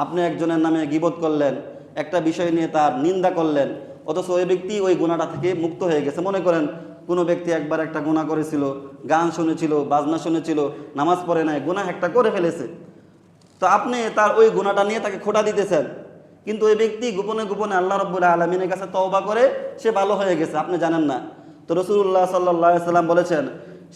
[SPEAKER 1] আপনি একজনের নামে গীবত করলেন, একটা বিষয় নিয়ে তার নিন্দা করলেন, অথচ ওই ব্যক্তি ওই গুনাহটা থেকে মুক্ত হয়ে গেছে। মনে করেন কোনো ব্যক্তি একবার একটা গুনাহ করেছিল, গান শুনেছিল, বাজনা শুনেছিল, নামাজ পড়ে নাই, গুনাহ একটা করে ফেলেছে। তো আপনি তার ওই গুনাহটা নিয়ে তাকে খোঁটা দিতেছেন, কিন্তু ওই ব্যক্তি গোপনে গোপনে আল্লাহ রাব্বুল আলামিনের কাছে তওবা করে সে ভালো হয়ে গেছে, আপনি জানেন না। তো রাসূলুল্লাহ সাল্লাল্লাহু আলাইহি সাল্লাম বলেছেন,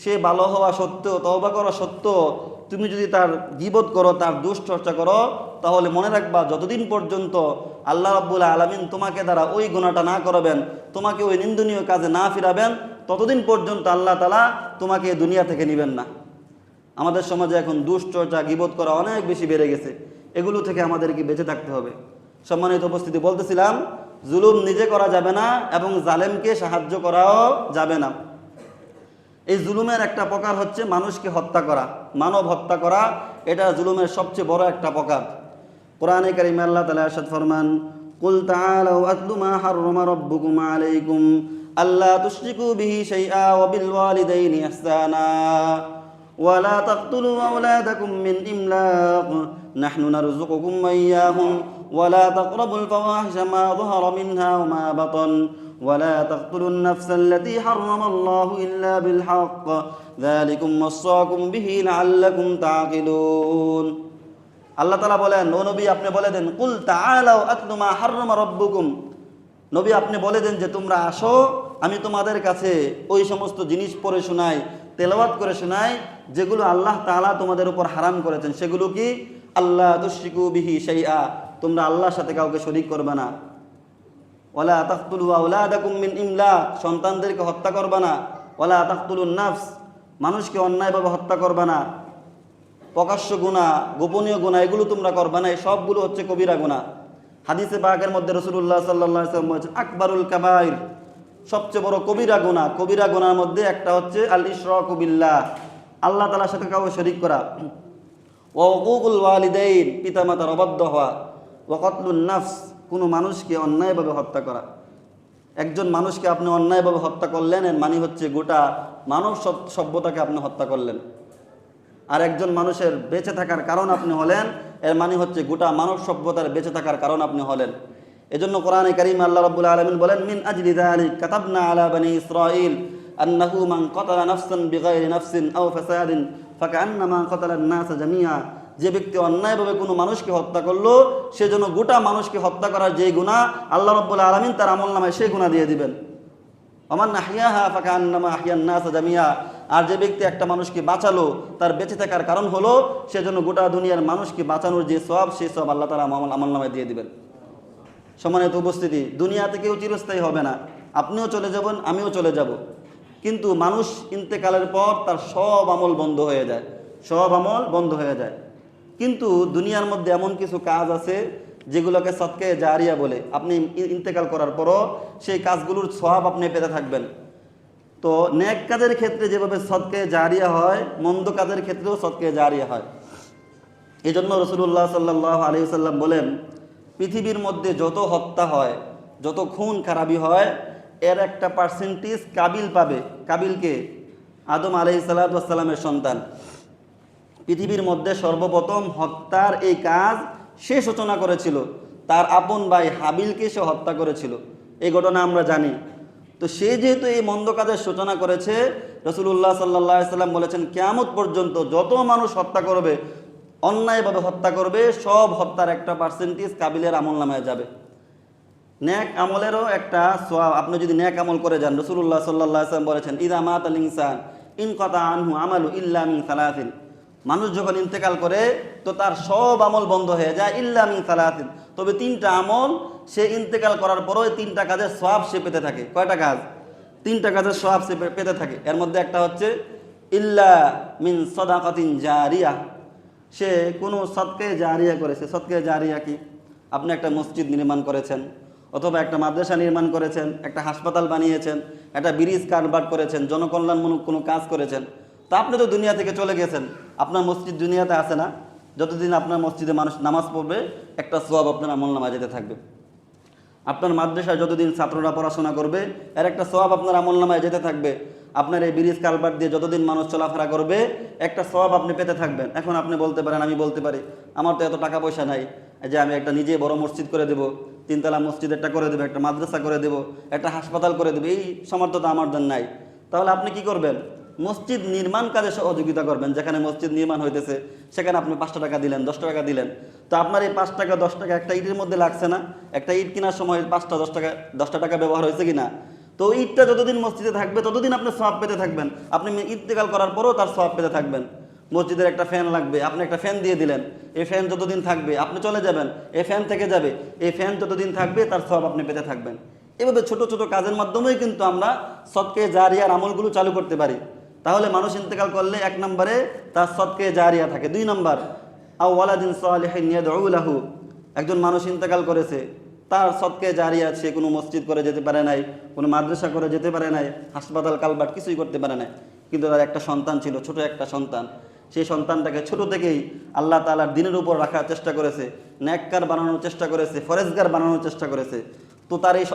[SPEAKER 1] সে ভালো হওয়া সত্ত্বেও, তওবা করা সত্ত্বেও তুমি যদি তার গীবত করো, তার দুশ্চর্চা করো, তাহলে মনে রাখবা যতদিন পর্যন্ত আল্লাহ রাব্বুল আলামিন তোমাকে দ্বারা ওই গুনাহটা না করাবেন, তোমাকে ওই নিন্দনীয় কাজে না ফিরাবেন, ততদিন পর্যন্ত আল্লাহ তাআলা তোমাকে দুনিয়া থেকে নেবেন না। আমাদের সমাজে এখন দুশ্চর্চা, গীবত করা অনেক বেশি বেড়ে গেছে। এগুলো থেকে আমাদেরকে বেঁচে থাকতে হবে। সম্মানিত উপস্থিতি, বলতেছিলাম জুলুম নিজে করা যাবে না এবং জালেমকে সাহায্য করাও যাবে না। এই জুলুমের একটা প্রকার হচ্ছে মানুষকে হত্যা করা, মানব হত্যা করা। এটা জুলুমের সবচেয়ে বড় একটা প্রকার। কোরআনে কারিমে আল্লাহ তাআলা ইরশাদ ফরমান, কুল তাআলাউ আতলু মা হাররামা রাব্বুকুম আলাইকুম আল্লা তুশরিকু বিহি শাইআ ওয়া বিল ওয়ালিদাইনি ইহসানা ওয়া লা তাকতুলু আওলাদাকুম মিন ইমলাক নাহনু নারযুকুকুম ওয়া ইয়্যাহুম ওয়া লা তাকরাবুল ফাওয়াহিশা মা যাহারা মিনহা ওয়া মা বাতান ولا تقتلوا النفس التي حرم الله إلا بالحق ذلكم وصاكم به لعلكم تعقلون। আল্লাহ তাআলা বলেন, ও নবী আপনি বলে দেন, কুল তাআলাউ আতলু মা হাররামা রাব্বুকুম। নবী আপনি বলে দেন যে তোমরা আসো, আমি তোমাদের কাছে ওই সমস্ত জিনিস পড়ে শোনাই, তেলাওয়াত করে শোনাই যেগুলো আল্লাহ তাআলা তোমাদের উপর হারাম করেছেন। সেগুলো কি? আল্লা তুশরিকু বিহি শাইআ, তোমরা আল্লাহর সাথে কাউকে শরীক করবে না। ওয়ালা তাকতুলু আওলাদাকুম মিন ইমলাক, সন্তানদেরকে হত্যা করবে না। ওয়ালা তাকতুলুন নাফস, মানুষকে অন্যায়ভাবে হত্যা করবে না। প্রকাশ্য গুনাহ, গোপনীয় গুনাহ এগুলো তোমরা করবে না। এই সবগুলো হচ্ছে কবিরা গুনাহ। হাদিসে পাকের মধ্যে রাসূলুল্লাহ সাল্লাল্লাহু আলাইহি ওয়াসাল্লাম বলেছেন, আকবারুল কাবাইর, সবচেয়ে বড় কবিরা গুনাহ। কবিরা গুনাহর মধ্যে একটা হচ্ছে আল ইশরাকু বিল্লাহ, আল্লাহ তাআলার সাথে কাউকে শরীক করা। ওয়া উকুকুল ওয়ালিদাইন, পিতামাতার অবাধ্য হওয়া। ওয়া কতলুন নাফস, কোনো মানুষকে অন্যায়ভাবে হত্যা করা। একজন মানুষকে আপনি অন্যায়ভাবে হত্যা করলেন, এর মানে হচ্ছে গোটা মানব সভ্যতাকে আপনি হত্যা করলেন। আর একজন মানুষের বেঁচে থাকার কারণ আপনি হলেন, এর মানে হচ্ছে গোটা মানব সভ্যতার বেঁচে থাকার কারণ আপনি হলেন। এজন্য কোরআনে কারীমে আল্লাহ রাব্বুল আলামিন বলেন, মিন আজলি যালিক কাতাবনা আলা বানি ইসরাঈল আন্নাহু মান কাতালা নাফসান বিগাইরি নাফসিন আও ফাসাদিন ফাকান্নামা কাতালান নাস জামিআ। যে ব্যক্তি অন্যায়ভাবে কোনো মানুষকে হত্যা করলো, সেজন্য গোটা মানুষকে হত্যা করার যে গুনাহ, আল্লাহ রাব্বুল আলামিন তার আমলনামায় সেই গুনাহ দিয়ে দিবেন। ওমান আহইয়াহা ফাকান্নামা আহইয়ান নাস জামিআ। আর যে ব্যক্তি একটা মানুষকে বাঁচালো, তার বেঁচে থাকার কারণ হলো সেজন্য গোটা দুনিয়ার মানুষকে বাঁচানোর যে সওয়াব, সেই সওয়াব আল্লাহ তাআলা আমলনামায় দিয়ে দিবেন। সম্মানিত উপস্থিতি, দুনিয়াতে কেউ চিরস্থায়ী হবে না, আপনিও চলে যাবেন, আমিও চলে যাব। কিন্তু মানুষ ইন্তেকালের পর তার সব আমল বন্ধ হয়ে যায়, সব আমল বন্ধ হয়ে যায়। কিন্তু দুনিয়ার মধ্যে এমন কিছু কাজ আছে যেগুলোকে সদকে জারিয়া বলে। আপনি ইন্তেকাল করার পরও সেই কাজগুলোর সওয়াব আপনি পেতে থাকবেন। তো নেক কাজের ক্ষেত্রে যেভাবে সদকে জারিয়া হয়, মন্দ কাজের ক্ষেত্রেও সদকে জারিয়া হয়। এই জন্য রাসূলুল্লাহ সাল্লাল্লাহু আলাইহি ওয়াসাল্লাম বলেন, পৃথিবীর মধ্যে যত হত্যা হয়, যত খুন খারাপি হয়, এর একটা পার্সেন্টেজ কাবিল পাবে। কাবিলকে আদম আলাইহিস সালাতু ওয়াস সালামের সন্তান। পৃথিবীর মধ্যে সর্বপ্রথম হত্যার এই কাজ সে সূচনা করেছিল, তার আপন ভাই হাবিলকে সে হত্যা করেছিল, এই ঘটনা আমরা জানি। তো সে যেহেতু এই মন্দ কাজের সূচনা করেছে, রাসূলুল্লাহ সাল্লাল্লাহু আলাইহি সাল্লাম বলেছেন, কিয়ামত পর্যন্ত যত মানুষ হত্যা করবে, অন্যায়ভাবে হত্যা করবে, সব হত্যার একটা পার্সেন্টেজ কাবিলের আমলনামায় যাবে। নেক আমলেরও একটা সওয়াব, আপনি যদি নেক আমল করে যান, রাসূলুল্লাহ সাল্লাল্লাহু আলাইহি ওয়াসাল্লাম বলেছেন, ইযা মাতাল ইনসান ইনকাতা আনহু আমালু ইল্লা মিন সালাসিন। মানুষ যখন ইন্তেকাল করে তো তার সব আমল বন্ধ হয়ে যায়, ইল্লা মিন সালাসিন, তবে তিনটা আমল সে ইন্তেকাল করার পরও তিনটা কাজের সওয়াব সে পেতে থাকে। কয়টা কাজ? তিনটা কাজের সওয়াব সে পেতে থাকে। এর মধ্যে একটা হচ্ছে ইল্লা মিন সাদাকাতিন জারিয়া, সে কোনো সদকে জারিয়া করেছে। সদকে জারিয়া কি? আপনি একটা মসজিদ নির্মাণ করেছেন, অথবা একটা মাদ্রাসা নির্মাণ করেছেন, একটা হাসপাতাল বানিয়েছেন, একটা ব্রিজ কারবার করেছেন, জনকল্যাণমূলক কোনো কাজ করেছেন। তা আপনি তো দুনিয়া থেকে চলে গেছেন, আপনার মসজিদ দুনিয়াতে আছে না? যতদিন আপনার মসজিদে মানুষ নামাজ পড়বে, একটা সওয়াব আপনার আমলনামায় যেতে থাকবে। আপনার মাদ্রাসায় যতদিন ছাত্ররা পড়াশোনা করবে, এর একটা সওয়াব আপনার আমলনামায় যেতে থাকবে। আপনার এই ব্রিজ কালভার্ট দিয়ে যতদিন মানুষ চলাফেরা করবে, একটা সওয়াব আপনি পেতে থাকবেন। এখন আপনি বলতে পারেন, আমি বলতে পারি, আমার তো এত টাকা পয়সা নাই যে আমি একটা নিজে বড় মসজিদ করে দেবো, তিনতলা মসজিদ একটা করে দেবো, একটা মাদ্রাসা করে দেবো, একটা হাসপাতাল করে দেবো, এই সামর্থ্যতা আমার জন্য নাই। তাহলে আপনি কি করবেন? মসজিদ নির্মাণ কাজে সহযোগিতা করবেন। যেখানে মসজিদ নির্মাণ হইতেছে সেখানে আপনি 5 টাকা দিলেন, 10 টাকা দিলেন। তো আপনার এই 5 টাকা 10 টাকা একটা ইটের মধ্যে লাগছে না? একটা ইট কেনার সময় 5টা 10টা টাকা ব্যবহার হয়েছে কিনা? তো ইটটা যতদিন মসজিদে থাকবে ততদিন আপনি সওয়াব পেতে থাকবেন। আপনি ইন্তেকাল করার পরও তার সওয়াব পেতে থাকবেন। মসজিদের একটা ফ্যান লাগবে, আপনি একটা ফ্যান দিয়ে দিলেন, এই ফ্যান যতদিন থাকবে আপনি চলে যাবেন, এই ফ্যান থেকে যাবে, এই ফ্যান যতদিন থাকবে তার সওয়াব আপনি পেতে থাকবেন। এভাবে ছোট ছোট কাজের মাধ্যমেই কিন্তু আমরা সদকে জারিয়ার আমলগুলো চালু করতে পারি। তাহলে মানুষ ইন্তেকাল করলে 1 নম্বরে তার সদকে জারিয়া থাকে। 2 নম্বর, আও ওয়ালাদিন সালিহিন ইয়াদউ লাহু, একজন মানুষ ইন্তেকাল করেছে, তার সদকে জারিয়া, সে কোনো মসজিদ করে যেতে পারে নাই, কোনো মাদ্রাসা করে যেতে পারে নাই, হাসপাতাল কালভার্ট কিছুই করতে পারে নাই, কিন্তু তার একটা সন্তান ছিল, ছোট একটা সন্তান। সেই সন্তানটাকে ছোট থেকেই আল্লাহ তাআলার দ্বীনের উপর রাখার চেষ্টা করেছে, নেককার বানানোর চেষ্টা করেছে, ফরেজগার বানানোর চেষ্টা করেছে। তো তার এই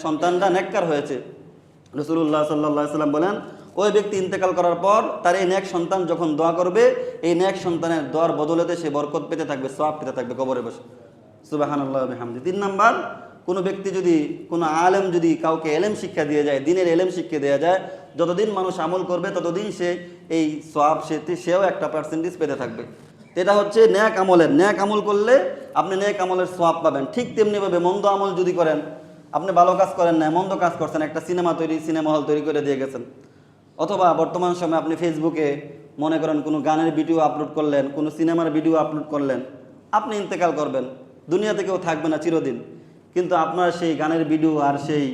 [SPEAKER 1] সন্তানটা নেককার হয়েছে। রাসূলুল্লাহ সাল্লাল্লাহু আলাইহি ওয়াসাল্লাম বলেন, ওই ব্যক্তি ইন্তেকাল করার পর তার এই নেক সন্তান যখন দোয়া করবে, এই নেক সন্তানের দোয়ার বদলেতে সে বরকত পেতে থাকবে, সওয়াব পেতে থাকবে কবরে বসে। সুবহানাল্লাহ ওয়া বিহামদি। 3 নাম্বার, কোনো ব্যক্তি যদি, কোনো আলেম যদি কাউকে এলেম শিক্ষা দিয়ে যায়, দিনের এলেম শিক্ষা দেওয়া যায়, যতদিন মানুষ আমল করবে ততদিন সে এই সওয়াব সেও একটা পার্সেন্টেজ পেতে থাকবে। এটা হচ্ছে নেক আমলের। নেক আমল করলে আপনি নেক আমলের সওয়াব পাবেন। ঠিক তেমনিভাবে মন্দ আমল যদি করেন, আপনি ভালো কাজ করেন না, মন্দ কাজ করছেন, একটা সিনেমা হল তৈরি করে দিয়ে গেছেন, অথবা বর্তমান সময়ে আপনি ফেসবুকে মনে করেন কোনো গানের ভিডিও আপলোড করলেন, কোনো সিনেমার ভিডিও আপলোড করলেন, আপনি ইন্তেকাল করবেন, দুনিয়া থেকেও থাকবে না চিরদিন, কিন্তু আপনার সেই গানের ভিডিও আর সেই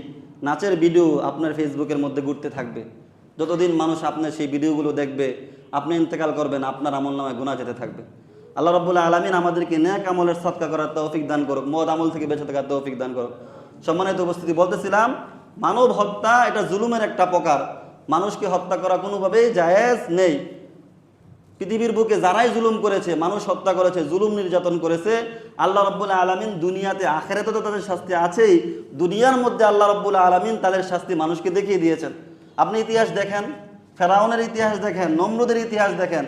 [SPEAKER 1] নাচের ভিডিও আপনার ফেসবুকের মধ্যে ঘুরতে থাকবে। যতদিন মানুষ আপনার সেই ভিডিওগুলো দেখবে, আপনি ইন্তেকাল করবেন, আপনার আমলনামায় গুনাহ যেতে থাকবে। আল্লাহ রাব্বুল আলামিন আমাদেরকে নেক আমলের সদকা করার তৌফিক দান করুক, মদ আমল থেকে বেঁচে থাকার তৌফিক দান করুক। সম্মানিত উপস্থিতি, বলতেছিলাম, মানব হত্যা এটা জুলুমের একটা প্রকার। মানুষকে হত্যা করা কোনোভাবেই জায়েজ নেই। পৃথিবীর বুকে যারাই জুলুম করেছে, মানুষ হত্যা করেছে, জুলুম নির্যাতন করেছে, আল্লাহ রাব্বুল আলামিন দুনিয়াতে, আখিরাতে তো তাদের শাস্তি আছেই, দুনিয়ার মধ্যে আল্লাহ রাব্বুল আলামিন তাদের শাস্তি মানুষকে দেখিয়ে দিয়েছেন। আপনি ইতিহাস দেখেন, ফেরাউনের ইতিহাস দেখেন, নমরুদের ইতিহাস দেখেন,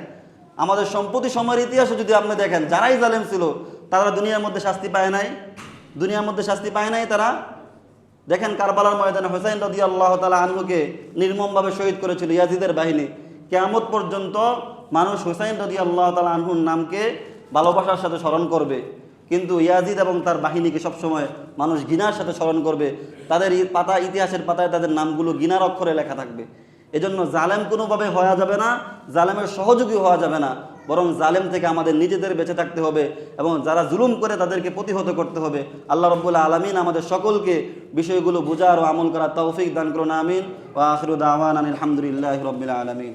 [SPEAKER 1] আমাদের সম্প্রতি সময়ের ইতিহাসে যদি আপনি দেখেন, যারাই জালেম ছিল তারা দুনিয়ার মধ্যে শাস্তি পায় নাই, দুনিয়ার মধ্যে শাস্তি পায় নাই তারা। দেখেন কারবালার ময়দানে হোসাইন রাদিয়াল্লাহু তাআলা আনহুকে নির্মমভাবে শহীদ করেছিল ইয়াজিদের বাহিনী। কিয়ামত পর্যন্ত মানুষ হোসাইন রাদিয়াল্লাহু তাআলা আনহুর নামকে ভালোবাসার সাথে স্মরণ করবে, কিন্তু ইয়াজিদ এবং তার বাহিনীকে সবসময় মানুষ ঘৃণার সাথে স্মরণ করবে। তাদের ইতিহাসের পাতায় তাদের নামগুলো ঘৃণার অক্ষরে লেখা থাকবে। এজন্য জালেম কোনোভাবে হওয়া যাবে না, জালেমের সহযোগী হওয়া যাবে না, বরং জালেম থেকে আমাদের নিজেদের বেঁচে থাকতে হবে এবং যারা জুলুম করে তাদেরকে প্রতিহত করতে হবে। আল্লাহ রাব্বুল আলামিন আমাদের সকলকে বিষয়গুলো বোঝার ও আমল করার তৌফিক দান করুন, আমিন। ওয়া আখিরু দাওয়ানা আলহামদুলিল্লাহি রাব্বিল আলামিন।